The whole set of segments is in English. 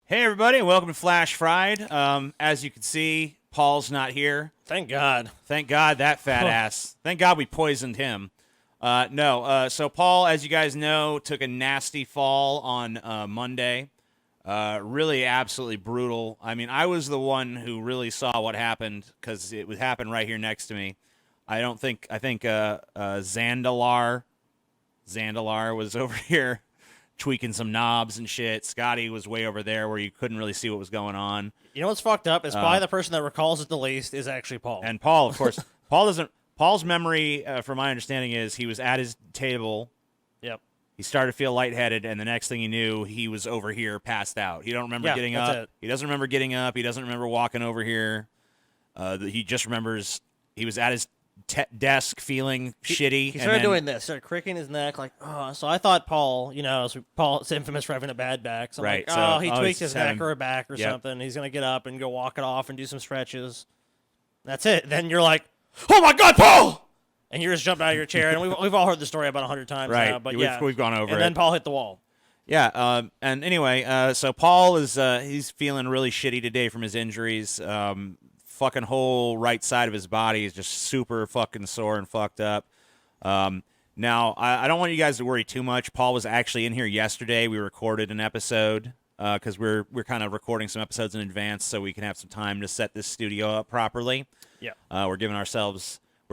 Hey everybody, welcome to Flash Fried. As you can see, Paul's not here. Thank God. Thank God that fat ass. Thank God we poisoned him. So Paul, as you guys know, took a nasty fall on Monday. Really absolutely brutal. I mean, I was the one who really saw what happened because it would happen right here next to me. I think Zandalar was over here tweaking some knobs and shit. Scotty was way over there where you couldn't really see what was going on. You know what's fucked up is probably the person that recalls it the least is actually Paul. And Paul, of course, Paul's memory, from my understanding, is he was at his table. Yep. He started to feel lightheaded, and the next thing he knew, he was over here, passed out. He don't remember getting up. It. He doesn't remember getting up. He doesn't remember walking over here. He just remembers he was at his desk feeling shitty. He started doing this, started cricking his neck, like, oh. So I thought Paul, Paul's infamous for having a bad back. So I'm right. like, he tweaked his neck having, or a back or yep. something. He's going to get up and go walk it off and do some stretches. That's it. Then you're like, oh my God, Paul! And you just jumped out of your chair. And we've all heard the story about 100 times right. now. But we've gone over it. And then Paul hit the wall. Yeah, and anyway, so Paul is he's feeling really shitty today from his injuries. Fucking whole right side of his body is just super fucking sore and fucked up. Now, I don't want you guys to worry too much. Paul was actually in here yesterday. We recorded an episode because we're kind of recording some episodes in advance so we can have some time to set this studio up properly. Yeah. We're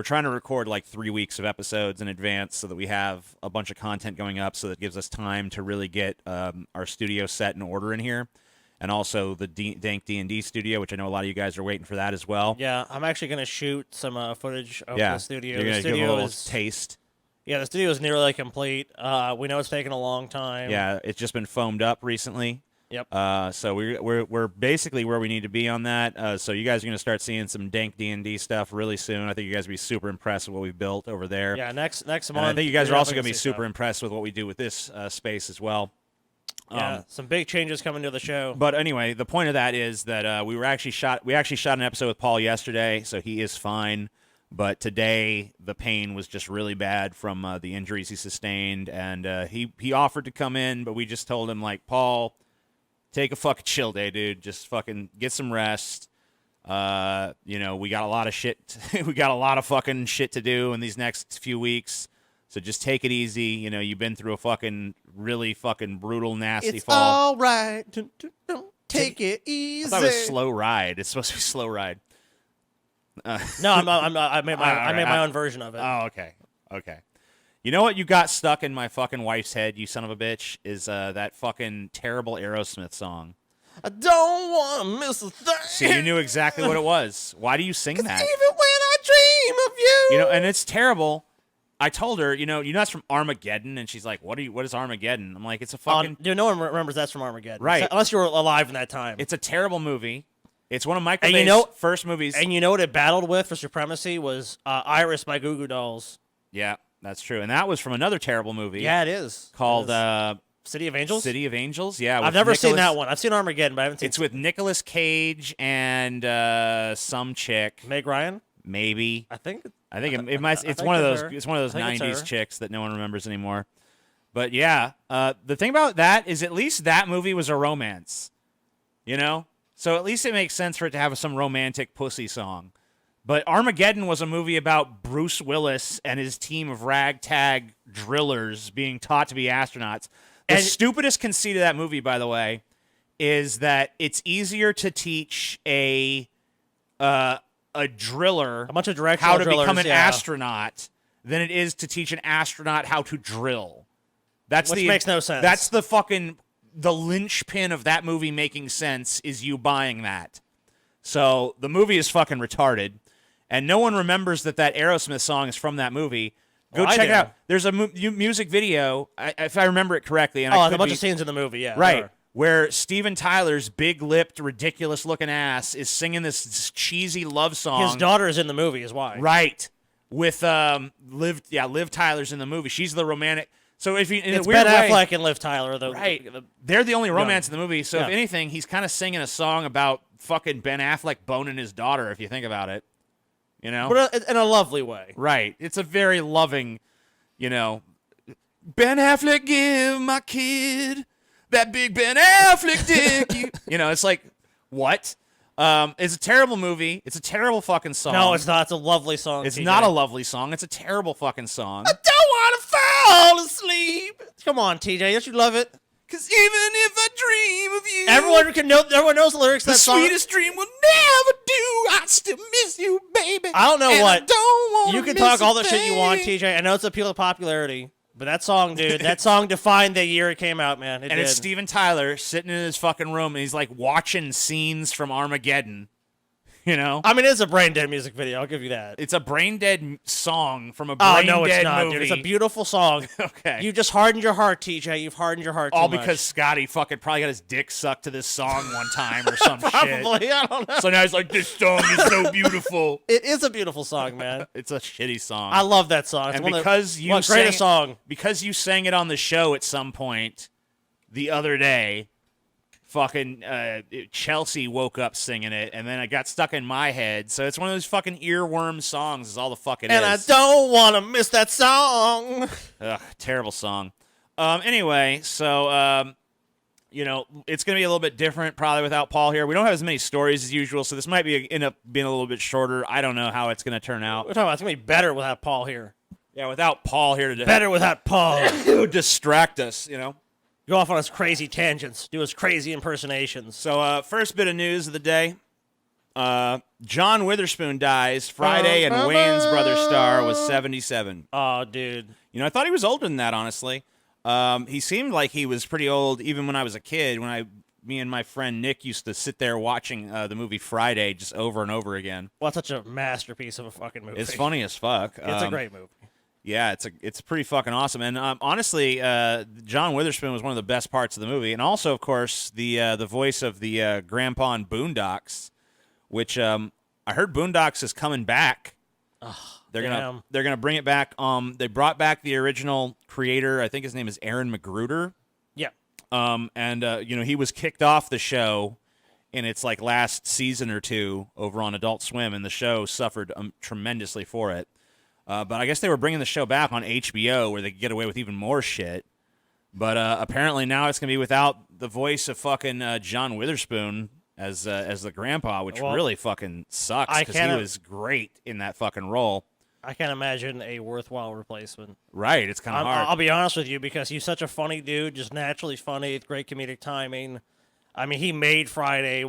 trying to record like 3 weeks of episodes in advance so that we have a bunch of content going up so that gives us time to really get our studio set in order in here. And also the Dank D&D studio, which I know a lot of you guys are waiting for that as well. Yeah, I'm actually going to shoot some footage of the studio. You're going to give a little taste. Yeah, the studio is nearly complete. We know it's taken a long time. Yeah, it's just been foamed up recently. Yep. So we're basically where we need to be on that. So you guys are going to start seeing some Dank D&D stuff really soon. I think you guys will be super impressed with what we've built over there. Yeah, next month. And I think you guys are also going to be super impressed with what we do with this space as well. Yeah, some big changes coming to the show. But anyway, the point of that is that we actually shot an episode with Paul yesterday, so he is fine. But today, the pain was just really bad from the injuries he sustained, and he offered to come in, but we just told him, like, Paul, take a fucking chill day, dude. Just fucking get some rest. We got a lot of shit. We got a lot of fucking shit to do in these next few weeks. So just take it easy. You've been through a fucking really fucking brutal, nasty fall. It's all right. Don't take it easy. I thought it was slow ride. It's supposed to be slow ride. No, I'm not. I made my own version of it. Oh, okay. You know what you got stuck in my fucking wife's head, you son of a bitch, is that fucking terrible Aerosmith song. I don't want to miss a thing. See, you knew exactly what it was. Why do you sing that? Even when I dream of you. And it's terrible. I told her, that's from Armageddon, and she's like, what is Armageddon? I'm like, it's a fucking... no one remembers that's from Armageddon. Right. Unless you were alive in that time. It's a terrible movie. It's one of Michael Bay's first movies. And you know what it battled with for supremacy was Iris by Goo Goo Dolls. Yeah, that's true. And that was from another terrible movie. Yeah, it is. Called... City of Angels? City of Angels, yeah. I've never seen that one. I've seen Armageddon, but I haven't seen... It's with Nicolas Cage and some chick. Meg Ryan? Maybe. I think it might. It's one of those. It's one of those '90s chicks that no one remembers anymore. But yeah, the thing about that is at least that movie was a romance. So at least it makes sense for it to have some romantic pussy song. But Armageddon was a movie about Bruce Willis and his team of ragtag drillers being taught to be astronauts. The stupidest conceit of that movie, by the way, is that it's easier to teach a driller, a bunch of how to become an astronaut than it is to teach an astronaut how to drill. Which makes no sense. That's the linchpin of that movie making sense is you buying that. So the movie is fucking retarded, and no one remembers that Aerosmith song is from that movie. Go check it out. There's a music video, if I remember it correctly. And a bunch of scenes in the movie, yeah. Right. Where Steven Tyler's big-lipped, ridiculous-looking ass is singing this cheesy love song. His daughter is in the movie, is why. Right. With Liv Tyler's in the movie. She's the romantic. So if you, it's Ben Affleck and Liv Tyler, though. Right. They're the only romance in the movie. So if anything, he's kind of singing a song about fucking Ben Affleck boning his daughter. If you think about it, but in a lovely way. Right. It's a very loving, Ben Affleck, give my kid that big Ben Affleck dick. You know, it's like, what? It's a terrible movie. It's a terrible fucking song. No, it's not. It's a lovely song. It's TJ. not a lovely song. It's a terrible fucking song. I don't want to fall asleep. Come on, TJ. Don't you love it? Cause even if I dream of you, Everyone knows the lyrics to the that song. sweetest dream will never do. I still miss you, baby. I don't know and what. I don't want You can talk all the shit you want, TJ. I know it's appeal to popularity, but that song, dude, that song defined the year it came out, man. It And did. it's Steven Tyler sitting in his fucking room, and he's like watching scenes from Armageddon. You know, I mean, it's a brain dead music video. I'll give you that. it's a brain dead song from a brain Oh no, it's dead not, movie. dude. It's a beautiful song. Okay. You just hardened your heart, TJ. You've hardened your heart. All too because much. Scotty fucking probably got his dick sucked to this song one time or some shit. Probably. I don't know. So now he's like, this song is so beautiful. It is a beautiful song, man. It's a shitty song. I love that song. It's and one because of you the, one sang greatest song. because you sang it on the show at some point the other day, fucking Chelsea woke up singing it, and then it got stuck in my head. So it's one of those fucking earworm songs. Is all the fuck it And is. I don't want to miss that song. Ugh, terrible song. Anyway, so you know, it's gonna be a little bit different probably without Paul here. We don't have as many stories as usual, so this might end up being a little bit shorter. I don't know how it's gonna turn out. We're talking about it's gonna be better without Paul here. Yeah, without Paul here to Better without Paul. distract us, you know. Go off on his crazy tangents. Do his crazy impersonations. So, first bit of news of the day. John Witherspoon dies Friday, and Wayne's brother star was 77. Oh, dude. You know, I thought he was older than that, honestly. He seemed like he was pretty old even when I was a kid. Me and my friend Nick used to sit there watching the movie Friday just over and over again. Well, it's such a masterpiece of a fucking movie. It's funny as fuck. It's a great movie. Yeah, it's pretty fucking awesome. And honestly, John Witherspoon was one of the best parts of the movie, and also, of course, the voice of the grandpa in Boondocks, which I heard Boondocks is coming back. They're gonna bring it back. They brought back the original creator. I think his name is Aaron McGruder. Yeah. And you know, he was kicked off the show in its like last season or two over on Adult Swim, and the show suffered tremendously for it. But I guess they were bringing the show back on HBO where they could get away with even more shit. But apparently now it's going to be without the voice of fucking John Witherspoon as the grandpa, which really fucking sucks because he was great in that fucking role. I can't imagine a worthwhile replacement. Right, it's kind of hard. I'll be honest with you, because he's such a funny dude, just naturally funny, great comedic timing. I mean, he made Friday he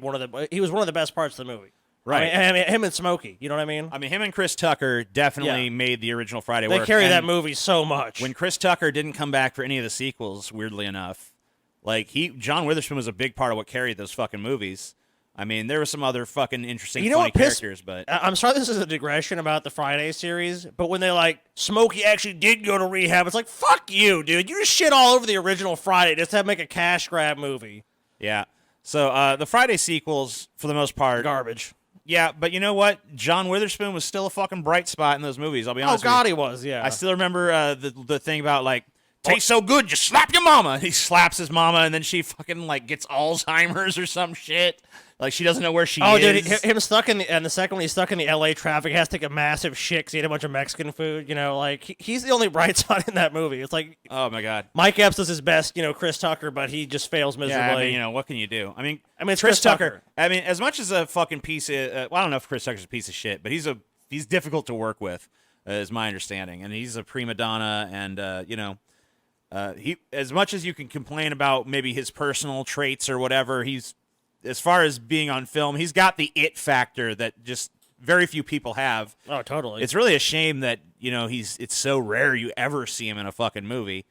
was one of the best parts of the movie. Right. I mean, him and Smokey, you know what I mean? I mean, him and Chris Tucker definitely made the original Friday work. They carry that movie so much. When Chris Tucker didn't come back for any of the sequels, weirdly enough, like John Witherspoon was a big part of what carried those fucking movies. I mean, there were some other fucking interesting, funny characters, but I'm sorry this is a digression about the Friday series, but when they Smokey actually did go to rehab, it's like, fuck you, dude. You just shit all over the original Friday just to make a cash grab movie. Yeah. So the Friday sequels, for the most part, garbage. Yeah, but you know what? John Witherspoon was still a fucking bright spot in those movies. I'll be honest. Oh God, with you. he was. Yeah. I still remember the thing about tastes so good, just slap your mama. He slaps his mama, and then she fucking gets Alzheimer's or some shit. Like she doesn't know where she is. Oh, dude, him stuck in the second when he's stuck in the L.A. traffic, he has to take a massive shit because he ate a bunch of Mexican food. You know, he's the only bright spot in that movie. It's like, oh my God, Mike Epps does his best, Chris Tucker, but he just fails miserably. Yeah, I mean, what can you do? I mean, it's Chris Tucker. I mean, as much as a fucking piece of, well, I don't know if Chris Tucker's a piece of shit, but he's difficult to work with, is my understanding, and he's a prima donna, and he, as much as you can complain about maybe his personal traits or whatever, as far as being on film, he's got the it factor that just very few people have. Oh, totally. It's really a shame that, it's so rare you ever see him in a fucking movie.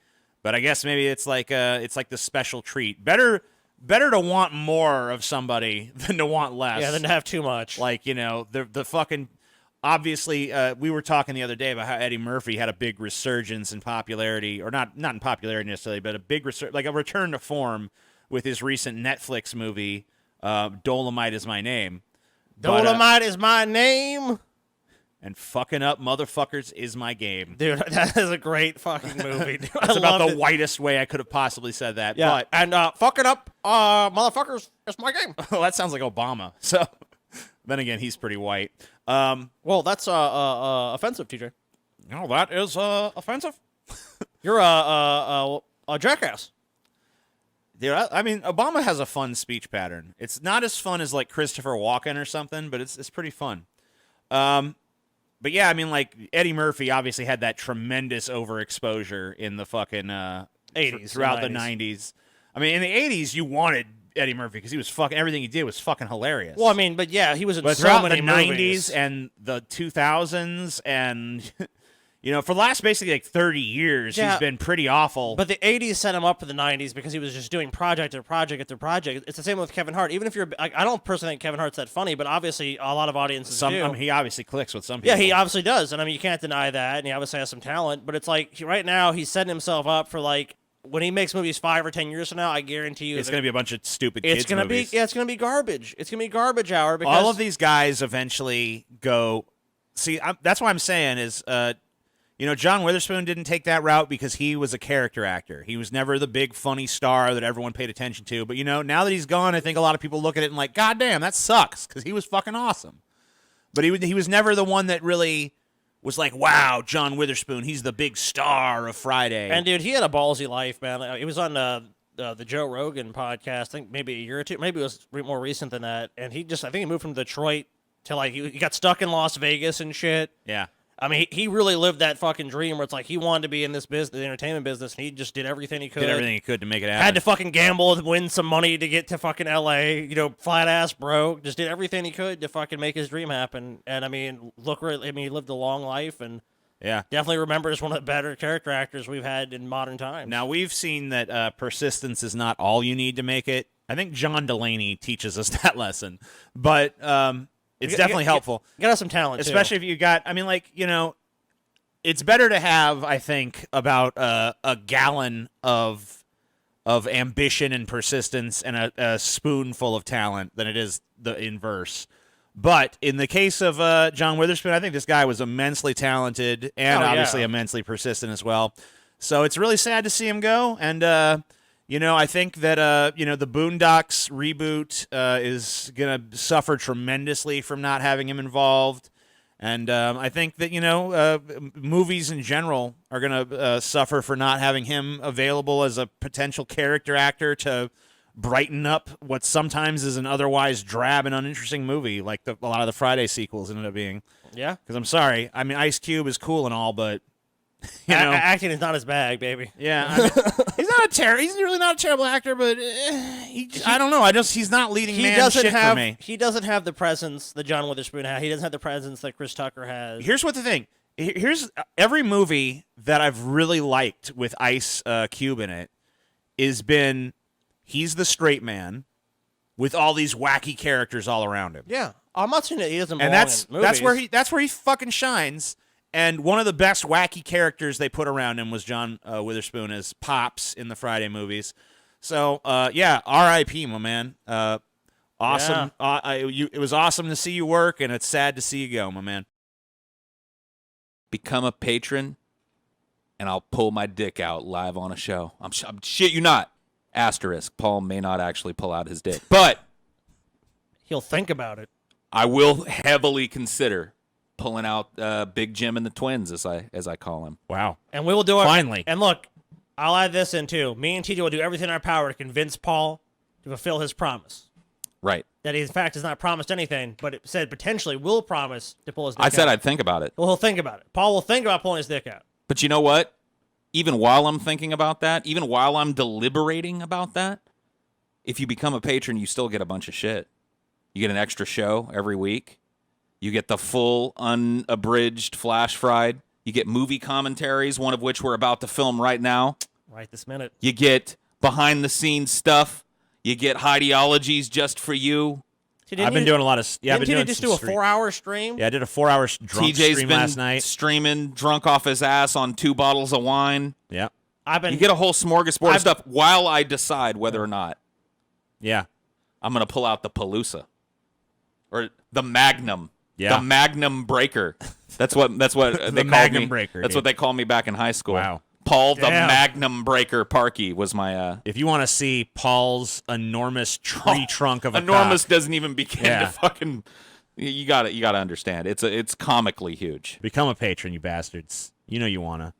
But I guess maybe it's like the special treat. Better to want more of somebody than to want less. Yeah, than to have too much. The fucking, obviously, we were talking the other day about how Eddie Murphy had a big resurgence in popularity, or not in popularity necessarily, but a big a return to form with his recent Netflix movie, Dolomite Is My Name. Dolomite is my name. And fucking up motherfuckers is my game. Dude, that is a great fucking movie. Dude. That's about the whitest way I could have possibly said that. Yeah, but, and fucking up motherfuckers is my game. Well, that sounds like Obama. So, then again, he's pretty white. Well, that's offensive, TJ. No, that is offensive. You're a jackass. Dude, I mean, Obama has a fun speech pattern. It's not as fun as like Christopher Walken or something, but it's pretty fun. But yeah, I mean, like Eddie Murphy obviously had that tremendous overexposure in the fucking 80s throughout the 90s. 90s. I mean, in the 80s, you wanted Eddie Murphy because he was fucking everything he did was fucking hilarious. Well, I mean, but yeah, he was in but so throughout many the movies. 90s and the 2000s and for the last basically like 30 years, Yeah. he's been pretty awful. But the 80s set him up for the 90s because he was just doing project after project after project. It's the same with Kevin Hart. Even if you're, I don't personally think Kevin Hart's that funny, but obviously a lot of audiences do. I mean, he obviously clicks with some people. Yeah, he obviously does, and I mean you can't deny that. And he obviously has some talent. But it's like right now he's setting himself up for like when he makes movies 5 or 10 years from now. I guarantee you, it's going to be a bunch of stupid kids it's gonna movies. be it's gonna be garbage. It's gonna be garbage hour because All of these guys eventually go. See, that's what I'm saying is. John Witherspoon didn't take that route because he was a character actor. He was never the big funny star that everyone paid attention to. But, now that he's gone, I think a lot of people look at it and like, God damn, that sucks because he was fucking awesome. But he was never the one that really was like, wow, John Witherspoon, he's the big star of Friday. And, dude, he had a ballsy life, man. He was on the Joe Rogan podcast, I think maybe a year or two. Maybe it was more recent than that. And I think he moved from Detroit to, like, he got stuck in Las Vegas and shit. Yeah. I mean, he really lived that fucking dream where it's like he wanted to be in this business, the entertainment business, and he just did everything he could. Did everything he could to make it happen. Had to fucking gamble and win some money to get to fucking L.A., flat ass broke. Just did everything he could to fucking make his dream happen. And, I mean, he lived a long life and yeah, definitely remembered as one of the better character actors we've had in modern times. Now, we've seen that persistence is not all you need to make it. I think John Delaney teaches us that lesson. But it's definitely helpful. You got some talent, especially if you got, I mean, like, it's better to have, I think, about a gallon of ambition and persistence and a spoonful of talent than it is the inverse. But in the case of John Witherspoon, I think this guy was immensely talented and obviously immensely persistent as well. So it's really sad to see him go. And, I think that, the Boondocks reboot is going to suffer tremendously from not having him involved. And I think that, movies in general are going to suffer for not having him available as a potential character actor to brighten up what sometimes is an otherwise drab and uninteresting movie, like a lot of the Friday sequels ended up being. Yeah. Because I'm sorry. I mean, Ice Cube is cool and all, but, acting is not his bag, baby. Yeah. I mean, he's really not a terrible actor, but I don't know. He's not leading man shit for me. He doesn't have the presence that John Witherspoon had. He doesn't have the presence that Chris Tucker has. Here's what the thing. Here's every movie that I've really liked with Ice Cube in it has been he's the straight man with all these wacky characters all around him. Yeah. I'm not saying that he doesn't belong and in movies. that's where he fucking shines. And one of the best wacky characters they put around him was John Witherspoon as Pops in the Friday movies. So, R.I.P., my man. Awesome. Yeah. It was awesome to see you work, and it's sad to see you go, my man. Become a patron, and I'll pull my dick out live on a show. I'm shit you not. Asterisk. Paul may not actually pull out his dick, but he'll think about it. I will heavily consider pulling out Big Jim and the Twins, as I call him. Wow. And we will do it. Finally. And look, I'll add this in too. Me and TJ will do everything in our power to convince Paul to fulfill his promise. Right. That he, in fact, has not promised anything, but it said potentially will promise to pull his dick out. I said I'd think about it. Well, he'll think about it. Paul will think about pulling his dick out. But you know what? Even while I'm thinking about that, even while I'm deliberating about that, if you become a patron, you still get a bunch of shit. You get an extra show every week. You get the full, unabridged flash fried. You get movie commentaries, one of which we're about to film right now. Right this minute. You get behind-the-scenes stuff. You get ideologies just for you. I've been doing a lot of... Yeah, I've been doing just do a 4-hour stream? Yeah, I did a 4-hour drunk stream last night. Streaming, drunk off his ass on 2 bottles of wine. Yeah. You get a whole smorgasbord of stuff while I decide whether or not I'm going to pull out the Palooza. Or the Magnum. Yeah. The Magnum Breaker. That's what they called Magnum me. Breaker, That's what they called me back in high school. Wow. Paul the Magnum Breaker Parkey was my If you want to see Paul's enormous tree trunk of a enormous cock, doesn't even begin to fucking you got to understand. It's comically huge. Become a patron, you bastards. You know you want to.